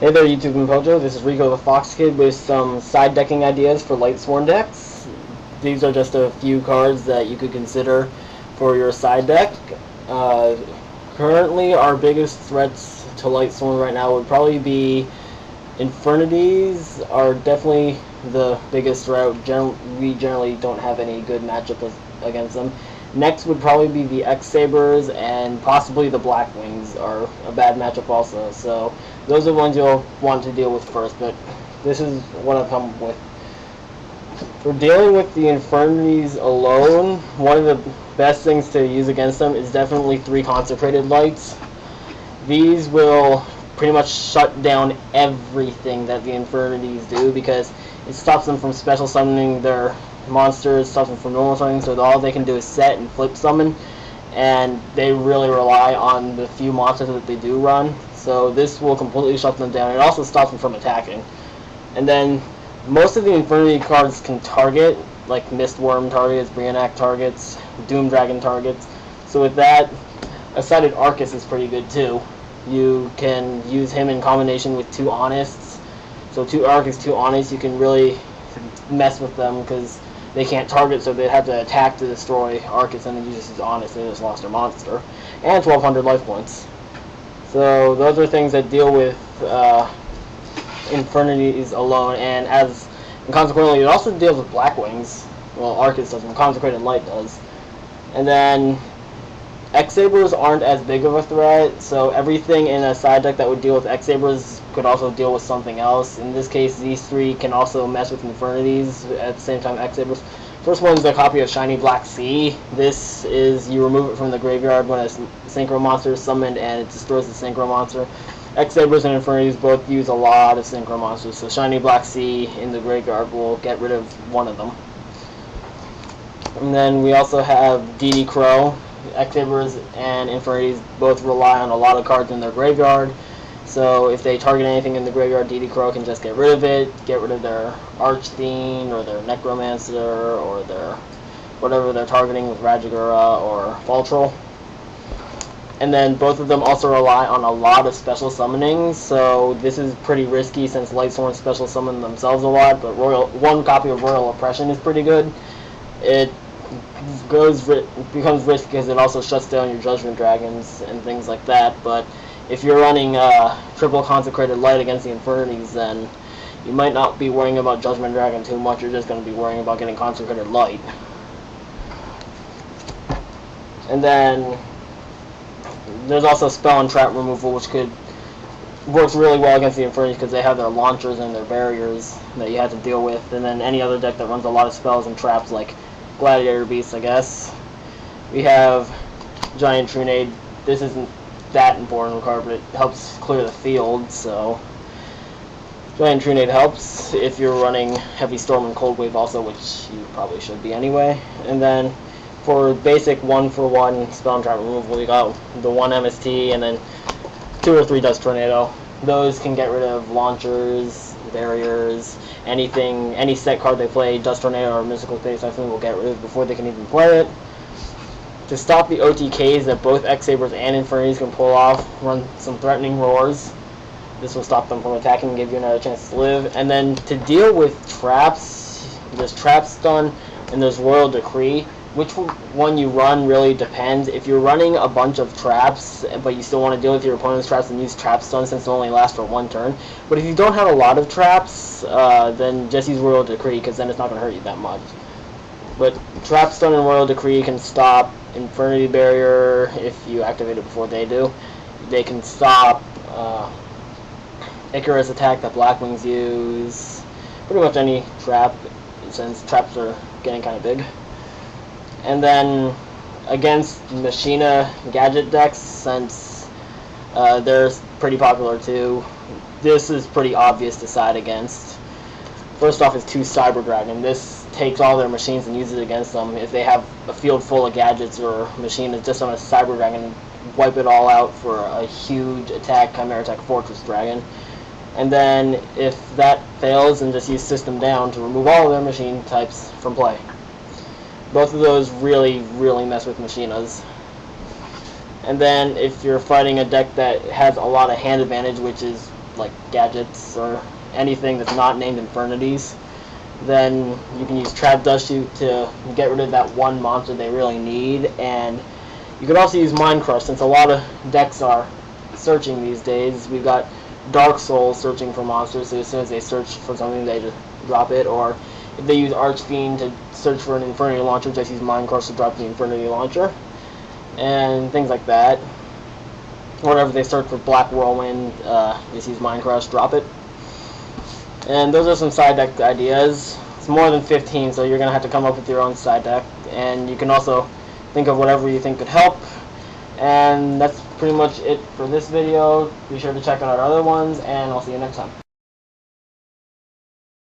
Hey there, YouTube and Pojo. This is RikotheFoxKid with some side decking ideas for Lightsworn decks. These are just a few cards that you could consider for your side deck. Currently, our biggest threats to Lightsworn right now would probably be Infernities are definitely the biggest threat. We generally don't have any good matchup against them. Next would probably be the X-Sabers, and possibly the Blackwings are a bad matchup also. So those are the ones you'll want to deal with first, but this is what I've come up with. For dealing with the Infernities alone, one of the best things to use against them is definitely 3 Consecrated Lights. These will pretty much shut down everything that the Infernities do, because it stops them from special summoning their monsters, stops them from normal summoning, so all they can do is set and flip summon, and they really rely on the few monsters that they do run. So this will completely shut them down. It also stops them from attacking. And then most of the Infernity cards can target, like Mistworm targets, Brionac targets, Doom Dragon targets. So with that, a sided Arcus is pretty good too. You can use him in combination with 2 Honest. So 2 Arcus, 2 Honest, you can really mess with them because they can't target, so they have to attack to destroy Arcus, and then you just use Honest, and they just lost their monster. And 1200 life points. So those are things that deal with Infernities alone, and consequently it also deals with Blackwings. Well, Arcus doesn't, Consecrated Light does. And then X-Sabers aren't as big of a threat, so everything in a side deck that would deal with X-Sabers could also deal with something else. In this case, these 3 can also mess with Infernities at the same time X-Sabers. First one is a copy of Shiny Black Sea. This is, you remove it from the graveyard when a Synchro monster is summoned and it destroys the Synchro monster. X-Sabers and Infernities both use a lot of Synchro monsters, so Shiny Black Sea in the graveyard will get rid of one of them. And then we also have DD Crow. X-Sabers and Infernities both rely on a lot of cards in their graveyard, so if they target anything in the graveyard, DD Crow can just get rid of it, get rid of their Archfiend or their Necromancer or their whatever they're targeting with Rajagura or Faltrol. And then both of them also rely on a lot of special summonings, so this is pretty risky since Lightsworn special summon themselves a lot, but one copy of Royal Oppression is pretty good. It becomes risky because it also shuts down your Judgment Dragons and things like that, but if you're running triple Consecrated Light against the Infernities, then you might not be worrying about Judgment Dragon too much, you're just going to be worrying about getting Consecrated Light. And then there's also Spell and Trap removal, which works really well against the Infernities because they have their launchers and their barriers that you have to deal with, and then any other deck that runs a lot of spells and traps like Gladiator Beast, I guess. We have Giant Trunade. This isn't that important of a card, but it helps clear the field, so Giant Trunade helps if you're running Heavy Storm and Cold Wave also, which you probably should be anyway. And then for basic 1-for-1 spell and trap removal, we got the 1 MST and then 2 or 3 Dust Tornado. Those can get rid of launchers, barriers, anything, any set card they play, Dust Tornado or Mystical Space Typhoon will get rid of before they can even play it. To stop the OTKs that both X-Sabers and Infernities can pull off, run some Threatening Roars. This will stop them from attacking and give you another chance to live. And then to deal with traps, there's Trap Stun and there's Royal Decree. Which one you run really depends. If you're running a bunch of traps, but you still want to deal with your opponent's traps, then use Trap Stun since it only lasts for 1 turn. But if you don't have a lot of traps, then just use Royal Decree, because then it's not going to hurt you that much. But Trap Stun and Royal Decree can stop Infernity Barrier if you activate it before they do. They can stop Icarus attack that Blackwings use. Pretty much any trap, since traps are getting kind of big. And then against Machina gadget decks, since they're pretty popular too, this is pretty obvious to side against. First off is 2 Cyber Dragon. This takes all their machines and uses it against them. If they have a field full of gadgets or machines just on a Cyber Dragon, wipe it all out for a huge attack, Chimera Attack Fortress Dragon. And then if that fails, then just use System Down to remove all of their machine types from play. Both of those really, really mess with Machinas. And then if you're fighting a deck that has a lot of hand advantage, which is like gadgets or anything that's not named Infernities, then you can use Trap Dust Shoot to get rid of that one monster they really need. And you could also use Mind Crush, since a lot of decks are searching these days. We've got Dark Souls searching for monsters, so as soon as they search for something, they just drop it. Or if they use Archfiend to search for an Infernity Launcher, just use Mind Crush to drop the Infernity Launcher. And things like that. Whenever they search for Black Whirlwind, just use Mind Crush, drop it. And those are some side deck ideas. It's more than 15, so you're going to have to come up with your own side deck. And you can also think of whatever you think could help. And that's pretty much it for this video. Be sure to check out our other ones, and I'll see you next time.